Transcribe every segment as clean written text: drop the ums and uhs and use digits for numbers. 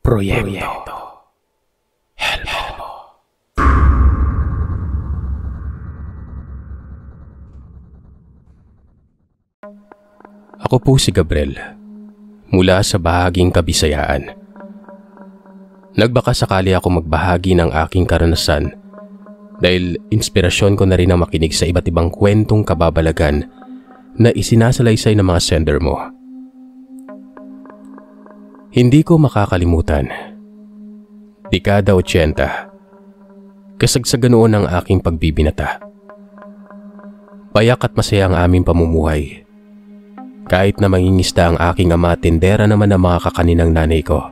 Proyekto Helmo. Ako po si Gabriel, mula sa bahaging Kabisayaan. Nagbaka sakali ako magbahagi ng aking karanasan dahil inspirasyon ko na rin ang makinig sa iba't ibang kwentong kababalagan na isinasalaysay ng mga sender mo. Hindi ko makakalimutan. Dekada 80. Kasagsagan noon ang aking pagbibinata. Payak at masaya ang aming pamumuhay. Kahit na mangingisda ang aking ama, tindera naman ang mga kakaninang nanay ko.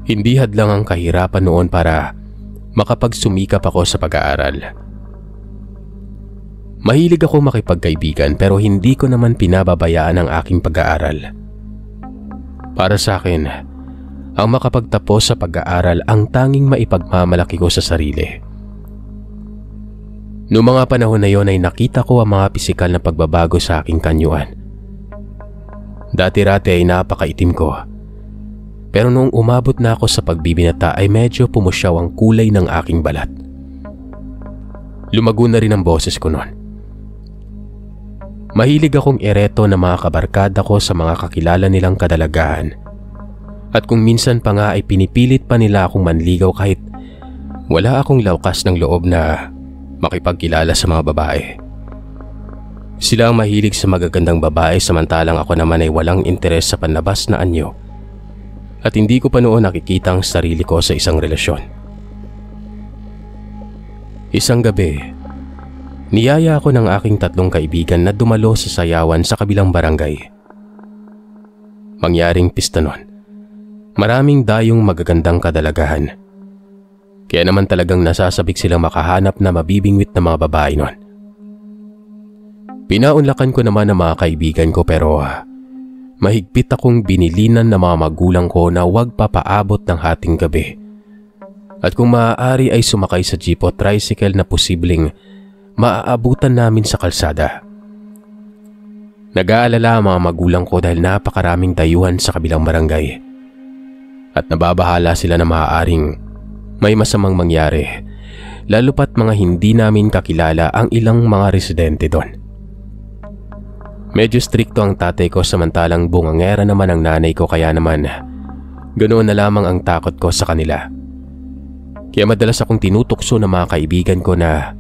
Hindi hadlang ang kahirapan noon para makapagsumikap ako sa pag-aaral. Mahilig ako makipagkaibigan pero hindi ko naman pinababayaan ang aking pag-aaral. Para sa akin, ang makapagtapos sa pag-aaral ang tanging maipagmamalaki ko sa sarili. Noong mga panahon na yon ay nakita ko ang mga pisikal na pagbabago sa aking kanyuan. Dati-rati ay napakaitim ko. Pero noong umabot na ako sa pagbibinata ay medyo pumusyaw ang kulay ng aking balat. Lumago na rin ang boses ko noon. Mahilig akong ereto na mga kabarkada ko sa mga kakilala nilang kadalagahan. At kung minsan pa nga ay pinipilit pa nila akong manligaw kahit wala akong laukas ng loob na makipagkilala sa mga babae. Sila ang mahilig sa magagandang babae samantalang ako naman ay walang interes sa panlabas na anyo. At hindi ko pa noon nakikita ang sarili ko sa isang relasyon. Isang gabi, niyaya ako ng aking 3 kaibigan na dumalo sa sayawan sa kabilang barangay. Mangyaring pista nun. Maraming dayong magagandang kadalagahan. Kaya naman talagang nasasabik silang makahanap na mabibingwit na mga babae nun. Pinaunlakan ko naman ang mga kaibigan ko pero mahigpit akong binilinan ng mga magulang ko na huwag papaabot ng hating gabi. At kung maaari ay sumakay sa jeep o tricycle na posibleng maaabutan namin sa kalsada. Nag-aalala ang mga magulang ko dahil napakaraming dayuhan sa kabilang barangay. At nababahala sila na maaaring may masamang mangyari, lalo pat mga hindi namin kakilala ang ilang mga residente doon. Medyo strikto ang tatay ko samantalang bungangera naman ang nanay ko kaya naman ganoon na lamang ang takot ko sa kanila. Kaya madalas akong tinutukso ng mga kaibigan ko na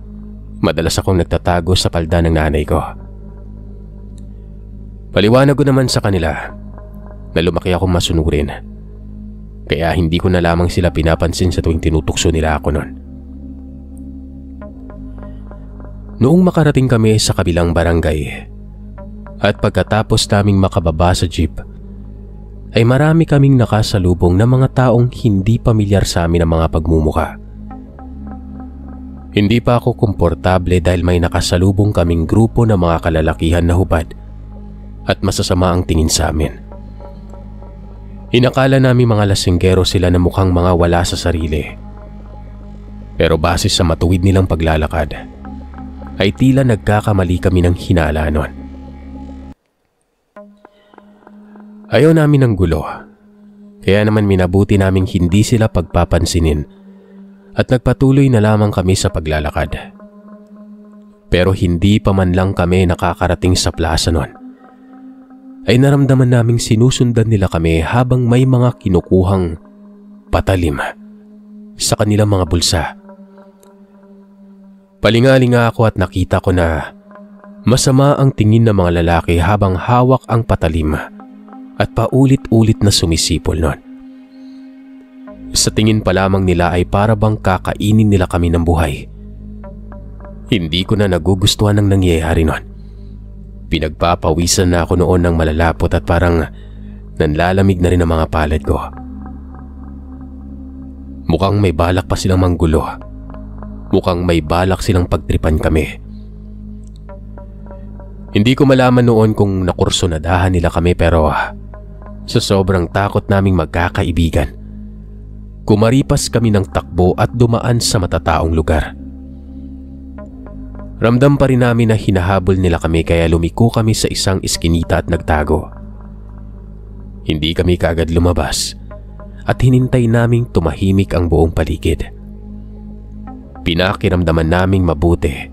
madalas akong nagtatago sa palda ng nanay ko. Paliwanag ko naman sa kanila na lumaki akong masunurin. Kaya hindi ko na lamang sila pinapansin sa tuwing tinutukso nila ako noon. Noong makarating kami sa kabilang barangay at pagkatapos naming makababa sa jeep, ay marami kaming nakasalubong na mga taong hindi pamilyar sa amin ang mga pagmumuka. Hindi pa ako komportable dahil may nakasalubong kaming grupo ng mga kalalakihan na hubad at masasama ang tingin sa amin. Inakala namin mga lasinggero sila na mukhang mga wala sa sarili. Pero base sa matuwid nilang paglalakad, ay tila nagkakamali kami ng hinala nun. Ayaw namin ng gulo, kaya naman minabuti naming hindi sila pagpapansinin at nagpatuloy na lamang kami sa paglalakad. Pero hindi pa man lang kami nakakarating sa plaza nun, ay naramdaman naming sinusundan nila kami habang may mga kinukuhang patalim sa kanilang mga bulsa. Palingalinga ako at nakita ko na masama ang tingin ng mga lalaki habang hawak ang patalim at paulit-ulit na sumisipol nun. Sa tingin pa lamang nila ay para bang kakainin nila kami ng buhay. Hindi ko na nagugustuhan ang nangyayari nun. Pinagpapawisan na ako noon ng malalapot at parang nanlalamig na rin ang mga palad ko. Mukhang may balak pa silang manggulo. Mukhang may balak silang pagtripan kami. Hindi ko malaman noon kung nakursunadahan nila kami pero sa sobrang takot naming magkakaibigan, kumaripas kami ng takbo at dumaan sa matataong lugar. Ramdam pa rin namin na hinahabol nila kami kaya lumiko kami sa isang iskinita at nagtago. Hindi kami kaagad lumabas at hinintay naming tumahimik ang buong paligid. Pinakiramdaman naming mabuti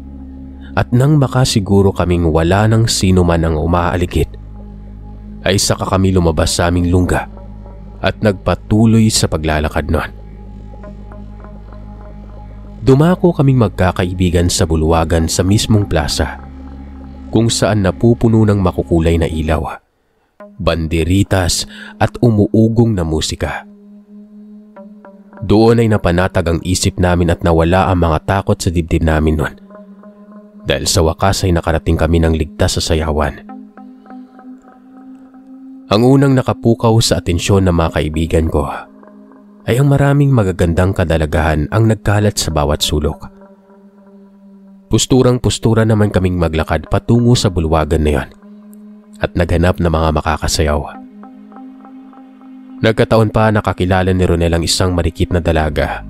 at nang makasiguro kaming wala nang sino man ang umaaligid, ay saka kami lumabas sa aming lungga at nagpatuloy sa paglalakad noon. Dumako kaming magkakaibigan sa bulwagan sa mismong plaza kung saan napupuno ng makukulay na ilaw, banderitas at umuugong na musika. Doon ay napanatag ang isip namin at nawala ang mga takot sa dibdib namin noon dahil sa wakas ay nakarating kami ng ligtas sa sayawan. Ang unang nakapukaw sa atensyon ng mga kaibigan ko ay ang maraming magagandang kadalagahan ang nagkalat sa bawat sulok. Pusturang-pustura naman kaming maglakad patungo sa bulwagan na yon at naghanap ng mga makakasayaw. Nagkataon pa nakakilala ni Ronel ang isang marikit na dalaga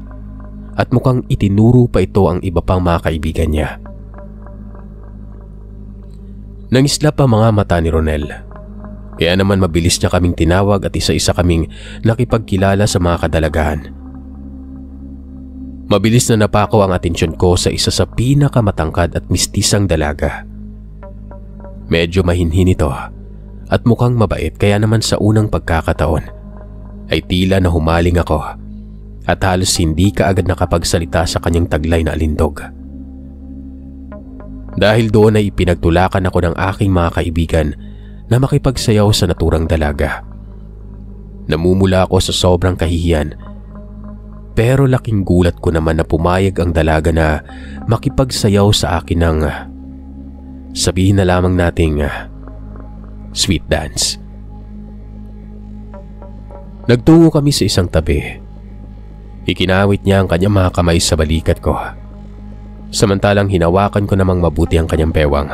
at mukhang itinuro pa ito ang iba pang mga kaibigan niya. Nangislap ang mga mata ni Ronel, kaya naman mabilis niya kaming tinawag at isa-isa kaming nakipagkilala sa mga kadalagahan. Mabilis na napako ang atensyon ko sa isa sa pinakamatangkad at mistisang dalaga. Medyo mahinhin ito at mukhang mabait, kaya naman sa unang pagkakataon ay tila na humaling ako at halos hindi kaagad nakapagsalita sa kanyang taglay na alindog. Dahil doon ay ipinagtulakan ako ng aking mga kaibigan na makipagsayaw sa naturang dalaga. Namumula ako sa sobrang kahihiyan, pero laking gulat ko naman na pumayag ang dalaga na makipagsayaw sa akin ng sabihin na lamang nating sweet dance. Nagtungo kami sa isang tabi. Ikinawit niya ang kanyang mga kamay sa balikat ko, samantalang hinawakan ko namang mabuti ang kanyang bewang.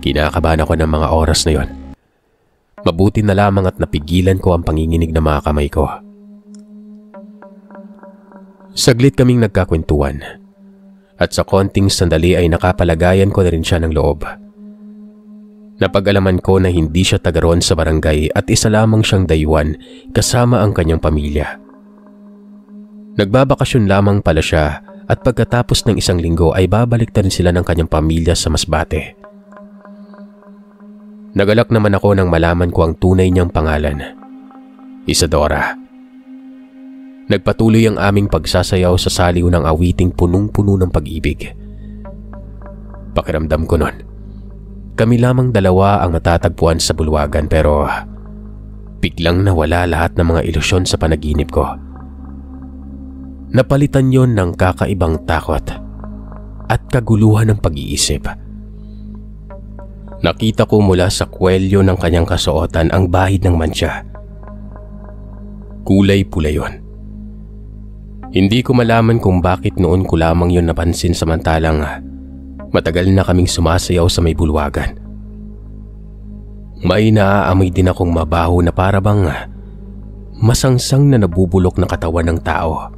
Kinakabahan ako ng mga oras na yon. Mabuti na lamang at napigilan ko ang panginginig ng mga kamay ko. Saglit kaming nagkakwentuhan at sa konting sandali ay nakapalagayan ko na rin siya ng loob. Napag-alaman ko na hindi siya taga roon sa barangay at isa lamang siyang dayuhan kasama ang kanyang pamilya. Nagbabakasyon lamang pala siya at pagkatapos ng isang linggo ay babalik na rin sila ng kanyang pamilya sa Masbate. Nagalak naman ako nang malaman ko ang tunay niyang pangalan, Isadora. Nagpatuloy ang aming pagsasayaw sa saliw ng awiting punong-puno ng pag-ibig. Pakiramdam ko nun, kami lamang dalawa ang matatagpuan sa bulwagan, pero biglang nawala lahat ng mga ilusyon sa panaginip ko. Napalitan yon ng kakaibang takot at kaguluhan ng pag-iisip. Nakita ko mula sa kwelyo ng kanyang kasuotan ang bahid ng mantsa. Kulay pula yon. Hindi ko malaman kung bakit noon ko lamang yon napansin, samantalang matagal na kaming sumasayaw sa may bulwagan. May naaamoy din akong mabaho na para bang masangsang na nabubulok na katawan ng tao.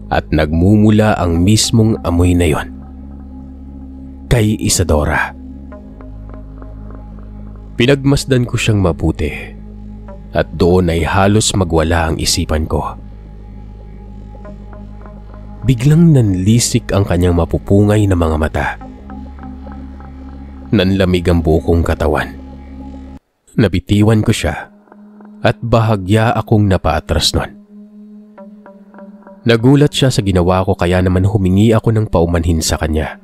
At nagmumula ang mismong amoy na yon kay Isadora. Pinagmasdan ko siyang mabuti at doon ay halos magwala ang isipan ko. Biglang nanlisik ang kanyang mapupungay na mga mata. Nanlamig ang buong katawan. Nabitiwan ko siya at bahagya akong napaatras nun. Nagulat siya sa ginawa ko, kaya naman humingi ako ng paumanhin sa kanya.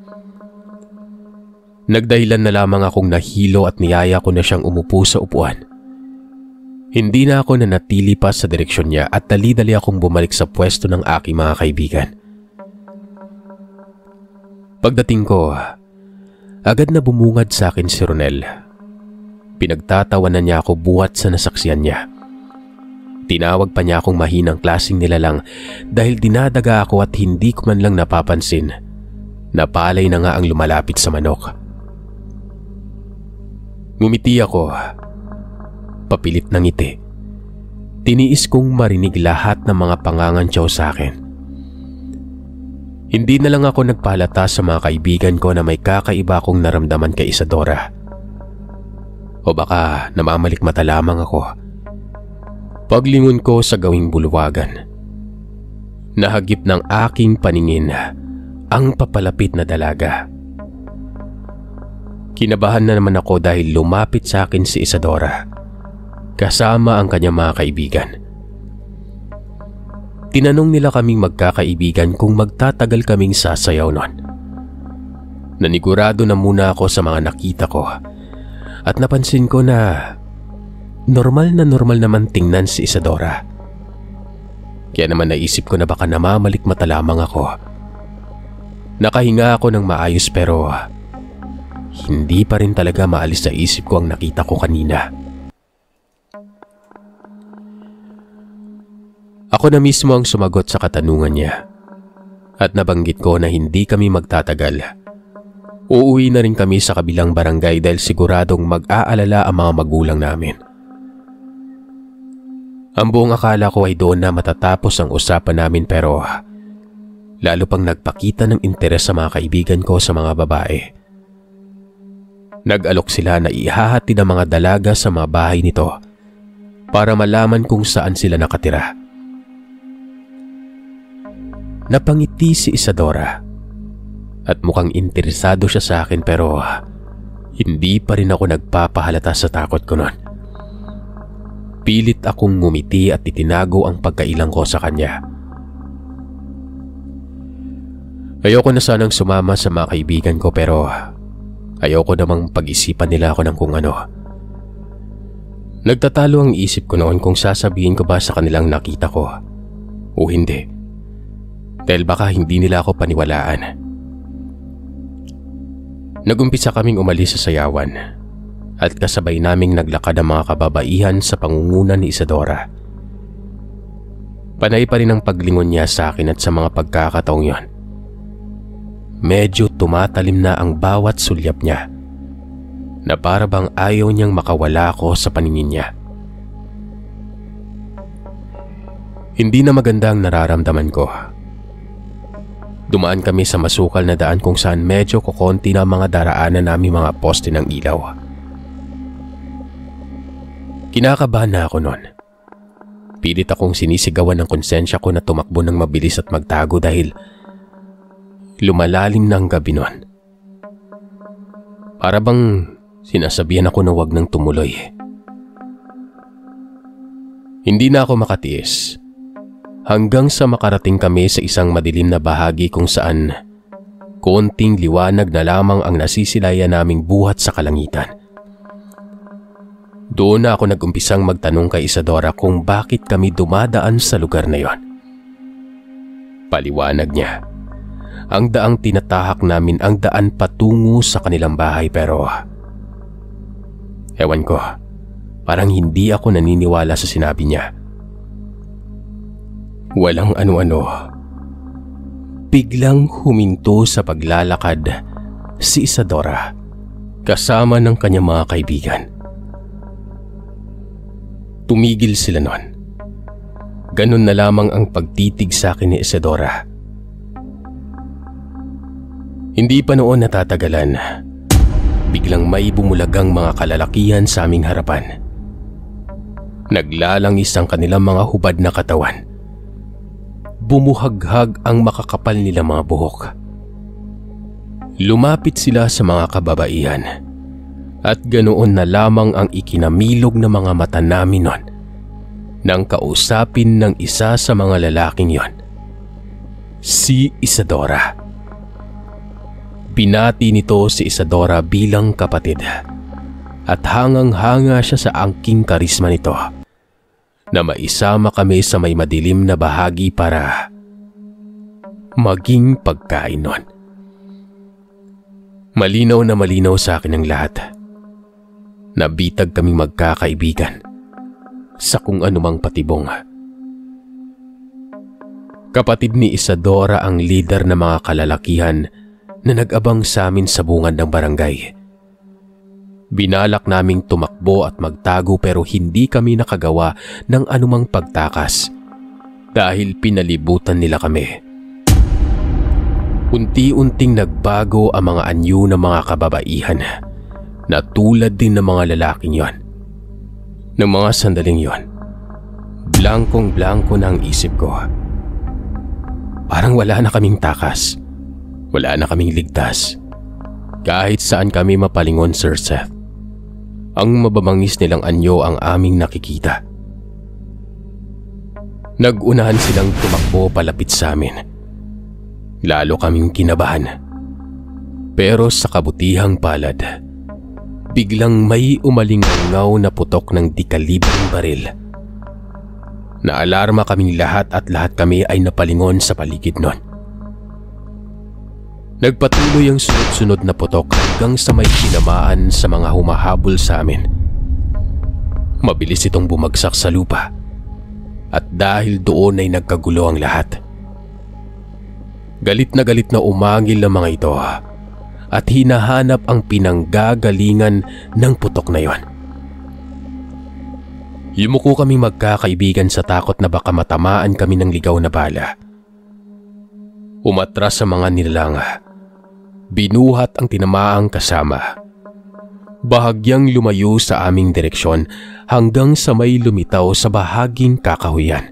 Nagdahilan na lamang akong nahilo at niyaya ko na siyang umupo sa upuan. Hindi na ako nanatili pa sa direksyon niya at dali-dali akong bumalik sa pwesto ng aking mga kaibigan. Pagdating ko, agad na bumungad sa akin si Ronel. Pinagtatawanan niya ako buhat sa nasaksiyan niya. Tinawag pa niya akong mahinang klaseng nilalang dahil dinadaga ako at hindi ko man lang napapansin na palay na nga ang lumalapit sa manok. Ngumiti ako, papilit ng ngiti. Tiniis kong marinig lahat ng mga pangangantyaw sa akin. Hindi na lang ako nagpahalata sa mga kaibigan ko na may kakaiba akong naramdaman kay Isadora. O baka namamalikmata lamang ako. Paglingon ko sa gawing bulwagan, nahagip ng aking paningin ang papalapit na dalaga. Kinabahan na naman ako dahil lumapit sa akin si Isadora kasama ang kanyang mga kaibigan. Tinanong nila kaming magkakaibigan kung magtatagal kaming sasayaw nun. Nanigurado na muna ako sa mga nakita ko at napansin ko na normal naman tingnan si Isadora. Kaya naman naisip ko na baka namamalikmata lamang ako. Nakahinga ako ng maayos pero hindi pa rin talaga maalis sa isip ko ang nakita ko kanina. Ako na mismo ang sumagot sa katanungan niya at nabanggit ko na hindi kami magtatagal. Uuwi na rin kami sa kabilang barangay dahil siguradong mag-aalala ang mga magulang namin. Ang buong akala ko ay doon na matatapos ang usapan namin pero lalo pang nagpakita ng interes sa mga kaibigan ko sa mga babae. Nag-alok sila na ihahatid ang mga dalaga sa mga bahay nito para malaman kung saan sila nakatira. Napangiti si Isadora at mukhang interesado siya sa akin pero hindi pa rin ako nagpapahalata sa takot ko noon. Pilit akong ngumiti at itinago ang pagkailang ko sa kanya. Ayoko na sanang sumama sa mga kaibigan ko pero ayoko namang pag-isipan nila ako ng kung ano. Nagtatalo ang isip ko noon kung sasabihin ko ba sa kanilang nakita ko o hindi. Dahil baka hindi nila ako paniwalaan. Nagumpisa kaming umalis sa sayawan at kasabay naming naglakad ang mga kababaihan sa pangunguna ni Isadora. Panay pa rin ang paglingon niya sa akin at sa mga pagkakataong yon. Medyo tumatalim na ang bawat sulyap niya na para bang ayaw niyang makawala ako sa paningin niya. Hindi na maganda ang nararamdaman ko. Dumaan kami sa masukal na daan kung saan medyo kukonti na mga daraanan namin mga poste ng ilaw. Kinakabahan na ako noon. Pilit akong sinisigawan ng konsensya ko na tumakbo ng mabilis at magtago dahil lumalalim na ang gabi noon. Para bang sinasabihan ako na wag nang tumuloy. Hindi na ako makatiis hanggang sa makarating kami sa isang madilim na bahagi kung saan konting liwanag na lamang ang nasisilayan naming buhat sa kalangitan. Doon na ako nagumpisang magtanong kay Isadora kung bakit kami dumadaan sa lugar na yon. Paliwanag niya, ang daang tinatahak namin ang daan patungo sa kanilang bahay pero ewan ko, parang hindi ako naniniwala sa sinabi niya. Walang ano-ano. Biglang huminto sa paglalakad si Isadora kasama ng kanyang mga kaibigan. Tumigil sila noon. Ganun na lamang ang pagtitig sa akin ni Isadora. Hindi pa noon natatagalan. Biglang may bumulagang mga kalalakihan sa aming harapan. Naglalangis ang kanilang mga hubad na katawan. Bumuhaghag ang makakapal nila mga buhok. Lumapit sila sa mga kababaihan. At ganoon na lamang ang ikinamilog na mga mata namin nun nang kausapin ng isa sa mga lalaking yon, si Isadora. Binati nito si Isadora bilang kapatid at hangang-hanga siya sa angking karisma nito na maisama kami sa may madilim na bahagi para maging pagkain nun. Malinaw na malinaw sa akin ang lahat. Nabitag kaming magkakaibigan sa kung anumang patibong. Kapatid ni Isadora ang leader ng mga kalalakihan na nag-abang sa amin sa bungad ng barangay. Binalak naming tumakbo at magtago pero hindi kami nakagawa ng anumang pagtakas dahil pinalibutan nila kami. Unti-unting nagbago ang mga anyo ng mga kababaihan na tulad din ng mga lalaking yon. Ng mga sandaling yon, Blankong-blanko na ang isip ko. Parang wala na kaming takas. Wala na kaming ligtas. Kahit saan kami mapalingon, Sir Seth. Ang mababangis nilang anyo ang aming nakikita. Nag-unahan silang tumakbo palapit sa amin. Lalo kaming kinabahan. Pero sa kabutihang palad, biglang may umalingaw na putok ng di-kalibreng baril. Naalarma kaming lahat at lahat kami ay napalingon sa paligid nun. Nagpatuloy ang sunod-sunod na putok hanggang sa may tinamaan sa mga humahabol sa amin. Mabilis itong bumagsak sa lupa at dahil doon ay nagkagulo ang lahat. Galit na umangil ang mga ito at hinahanap ang pinanggagalingan ng putok na yon. Yumuko kami magkakaibigan sa takot na baka matamaan kami ng ligaw na bala. Umatras sa mga nilalang. Binuhat ang tinamaang kasama. Bahagyang lumayo sa aming direksyon hanggang sa may lumitaw sa bahaging kakahuyan.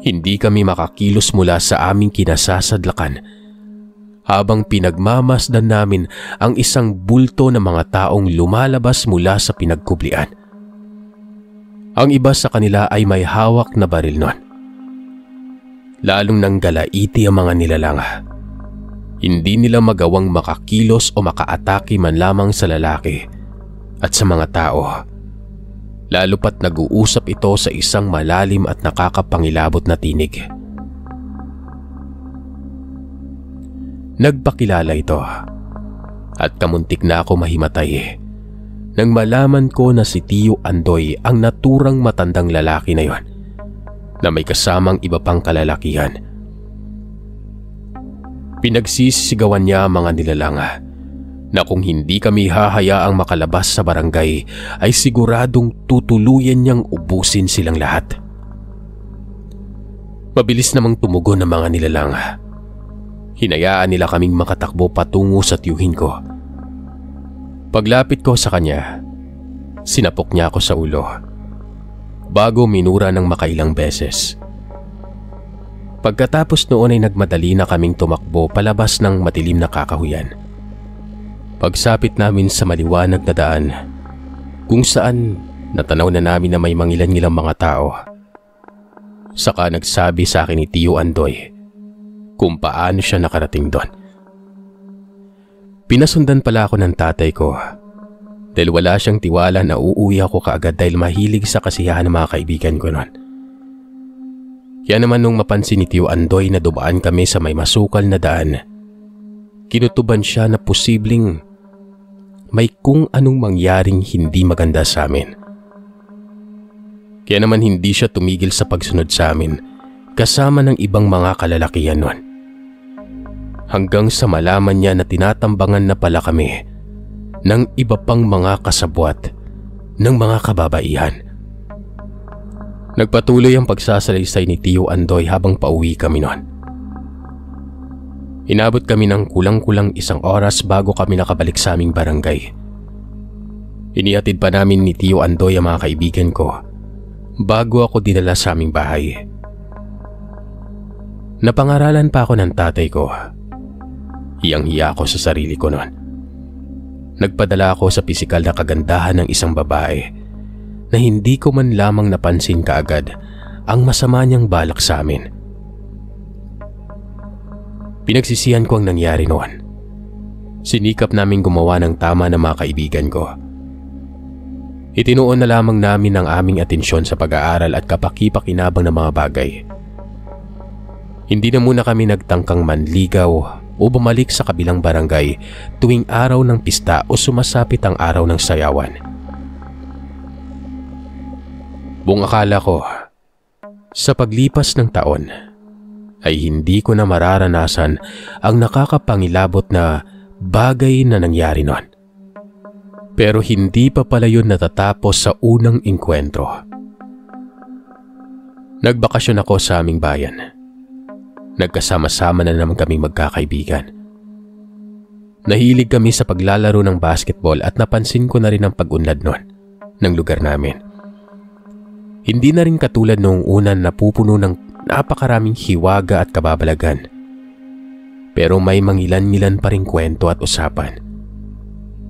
Hindi kami makakilos mula sa aming kinasasadlakan habang pinagmamasdan namin ang isang bulto ng mga taong lumalabas mula sa pinagkublian. Ang iba sa kanila ay may hawak na baril nun. Lalong nanggalaiti ang mga nilalang. Hindi nila magawang makakilos o makaatake man lamang sa lalaki at sa mga tao. Lalo pat nag-uusap ito sa isang malalim at nakakapangilabot na tinig. Nagpakilala ito at kamuntik na ako mahimatay nang malaman ko na si Tio Andoy ang naturang matandang lalaki na yon na may kasamang iba pang kalalakihan. Pinagsisigawan niya ang mga nilalang na kung hindi kami hahayaang makalabas sa barangay ay siguradong tutuluyan niyang ubusin silang lahat. Mabilis namang tumugon ang mga nilalang. Hinayaan nila kaming makatakbo patungo sa tiyuhin ko. Paglapit ko sa kanya, sinapok niya ako sa ulo bago minura ng makailang beses. Pagkatapos noon ay nagmadali na kaming tumakbo palabas ng madilim na kakahuyan. Pagsapit namin sa maliwanag na daan kung saan natanaw na namin na may mangilan-ngilang mga tao, saka nagsabi sa akin ni Tio Andoy kung paano siya nakarating doon. Pinasundan pala ako ng tatay ko dahil wala siyang tiwala na uuwi ako kaagad dahil mahilig sa kasiyahan ng mga kaibigan ko noon. Kaya naman nung mapansin ni Tio Andoy na dumaan kami sa may masukal na daan, kinutuban siya na posibleng may kung anong mangyaring hindi maganda sa amin. Kaya naman hindi siya tumigil sa pagsunod sa amin kasama ng ibang mga kalalakihan noon. Hanggang sa malaman niya na tinatambangan na pala kami ng iba pang mga kasabwat ng mga kababaihan. Nagpatuloy ang pagsasalaysay ni Tio Andoy habang pauwi kami noon. Inabot kami ng kulang-kulang 1 oras bago kami nakabalik sa aming barangay. Inihatid pa namin ni Tio Andoy ang mga kaibigan ko bago ako dinala sa aming bahay. Napangaralan pa ako ng tatay ko. Hiyang-hiya ako sa sarili ko noon. Nagpadala ako sa pisikal na kagandahan ng isang babae na hindi ko man lamang napansin kaagad ang masama niyang balak sa amin. Pinagsisihan ko ang nangyari noon. Sinikap namin gumawa ng tama ng mga kaibigan ko. Itinuon na lamang namin ang aming atensyon sa pag-aaral at kapaki-pakinabang ng mga bagay. Hindi na muna kami nagtangkang manligaw o bumalik sa kabilang barangay tuwing araw ng pista o sumasapit ang araw ng sayawan. Buong akala ko, sa paglipas ng taon, ay hindi ko na mararanasan ang nakakapangilabot na bagay na nangyari noon. Pero hindi pa pala yun natatapos sa unang engkwentro. Nagbakasyon ako sa aming bayan. Nagkasama-sama na naman kaming magkakaibigan. Nahilig kami sa paglalaro ng basketball at napansin ko na rin ang pag-unlad noon ng lugar namin. Hindi na rin katulad noong una na pupuno ng napakaraming hiwaga at kababalagan. Pero may mangilan-ngilan pa rin kwento at usapan.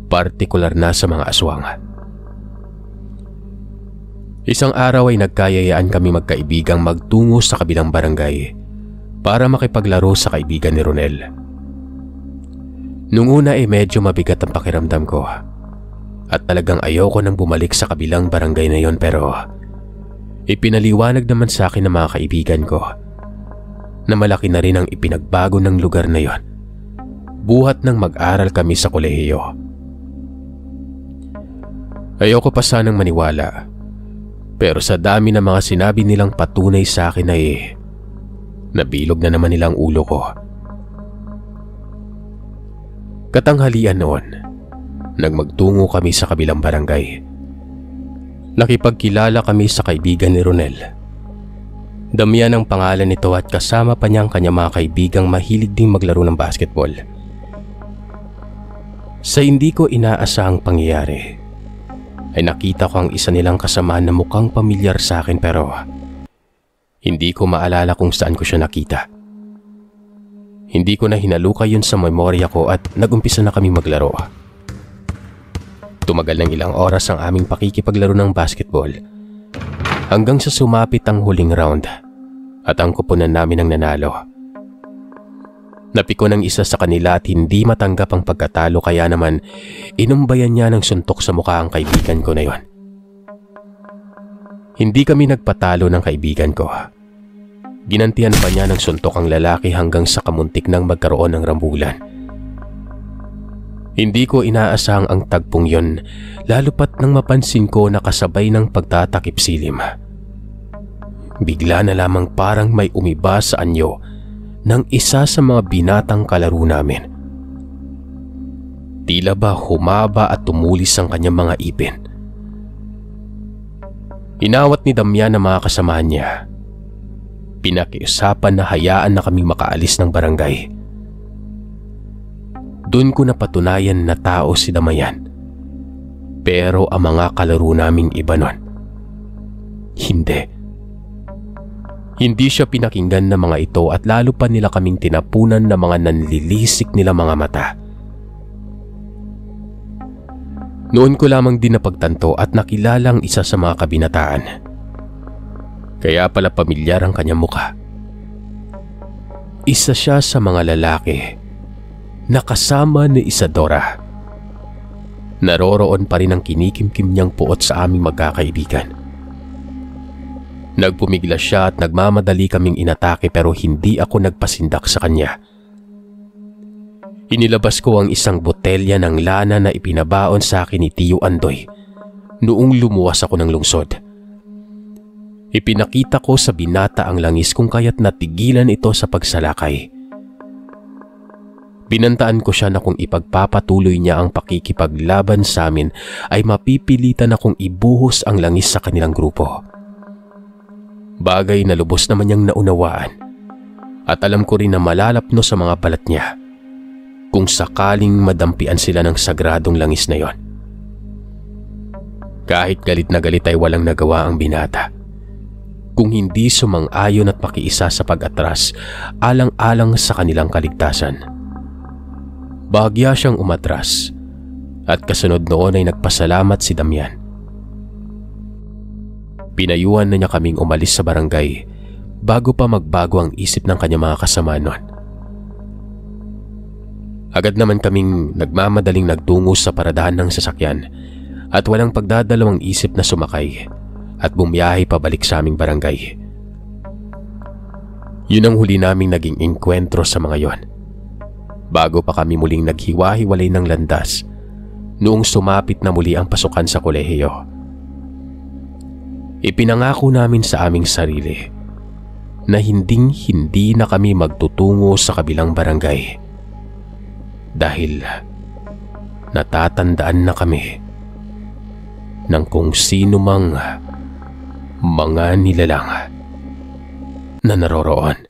Partikular na sa mga aswang. Isang araw ay nagkayayaan kami magkaibigang magtungo sa kabilang barangay para makipaglaro sa kaibigan ni Ronel. Nung una ay medyo mabigat ang pakiramdam ko at talagang ayoko nang bumalik sa kabilang barangay na yon, pero ipinaliwanag naman sa akin ng mga kaibigan ko na malaki na rin ang ipinagbago ng lugar na yon buhat nang mag-aral kami sa kolehiyo. Ayoko pa sanang maniwala, pero sa dami ng mga sinabi nilang patunay sa akin ay nabilog na naman nilang ulo ko. Katanghalian noon, nagmagtungo kami sa kabilang barangay. Nakipagkilala kami sa kaibigan ni Ronel. Damian ang pangalan nito at kasama pa niya ang kanyang mga kaibigang mahilig ding maglaro ng basketball. Sa hindi ko inaasahang pangyayari, ay nakita ko ang isa nilang kasamaan na mukhang pamilyar sa akin, pero hindi ko maalala kung saan ko siya nakita. Hindi ko na hinalukay yun sa memorya ko at nagumpisa na kami maglaro. Tumagal ng ilang oras ang aming pakikipaglaro ng basketball hanggang sa sumapit ang huling round at ang kupunan namin ang nanalo. Napiko ng isa sa kanila at hindi matanggap ang pagkatalo, kaya naman inumbayan niya ng suntok sa mukha ang kaibigan ko na yon. Hindi kami nagpatalo ng kaibigan ko. Ginantihan pa niya ng suntok ang lalaki hanggang sa kamuntik nang magkaroon ng rambulan. Hindi ko inaasahang ang tagpong yon, lalo pat nang mapansin ko na kasabay ng pagtatakip silim. Bigla na lamang parang may umiba sa anyo ng isa sa mga binatang kalaro namin. Tila ba humaba at tumulis ang kanyang mga ipin. Inawat ni Damian ang mga kasamahan niya. Pinakiusapan na hayaan na kaming makaalis ng barangay. Doon ko napatunayan na tao si Damian. Pero ang mga kalaro naming iba nun, hindi. Hindi siya pinakinggan ng mga ito at lalo pa nila kaming tinapunan ng mga nanlilisik nila mga mata. Noon ko lamang din napagtanto at nakilalang isa sa mga kabinataan. Kaya pala pamilyar ang kanyang mukha. Isa siya sa mga lalaki na kasama ni Isadora. Naroroon pa rin ang kinikimkim niyang puot sa aming magkakaibigan. Nagpumigla siya at nagmamadali kaming inatake, pero hindi ako nagpasindak sa kanya. Inilabas ko ang isang botelya ng lana na ipinabaon sa akin ni Tio Andoy noong lumuwas ako ng lungsod. Ipinakita ko sa binata ang langis kung kaya't natigilan ito sa pagsalakay. Binantaan ko siya na kung ipagpapatuloy niya ang pakikipaglaban sa amin ay mapipilitan akong ibuhos ang langis sa kanilang grupo. Bagay na lubos naman niyang naunawaan at alam ko rin na malalapno sa mga balat niya kung sakaling madampian sila ng sagradong langis na yon. Kahit galit na galit ay walang nagawa ang binata, kung hindi sumang-ayon at makiisa sa pag-atras alang-alang sa kanilang kaligtasan. Bahagya siyang umatras at kasunod noon ay nagpasalamat si Damian. Pinayuhan na niya kaming umalis sa barangay bago pa magbago ang isip ng kanyang mga kasama noon. Agad naman kaming nagmamadaling nagtungo sa paradahan ng sasakyan at walang pagdadalawang isip na sumakay at bumiyahe pabalik sa aming barangay. Yun ang huli naming naging engkwentro sa mga yon, bago pa kami muling naghiwa-hiwalay ng landas noong sumapit na muli ang pasukan sa kolehiyo. Ipinangako namin sa aming sarili na hinding-hindi na kami magtutungo sa kabilang barangay dahil natatandaan na kami ng kung sino mang mga nilalang na naroroon.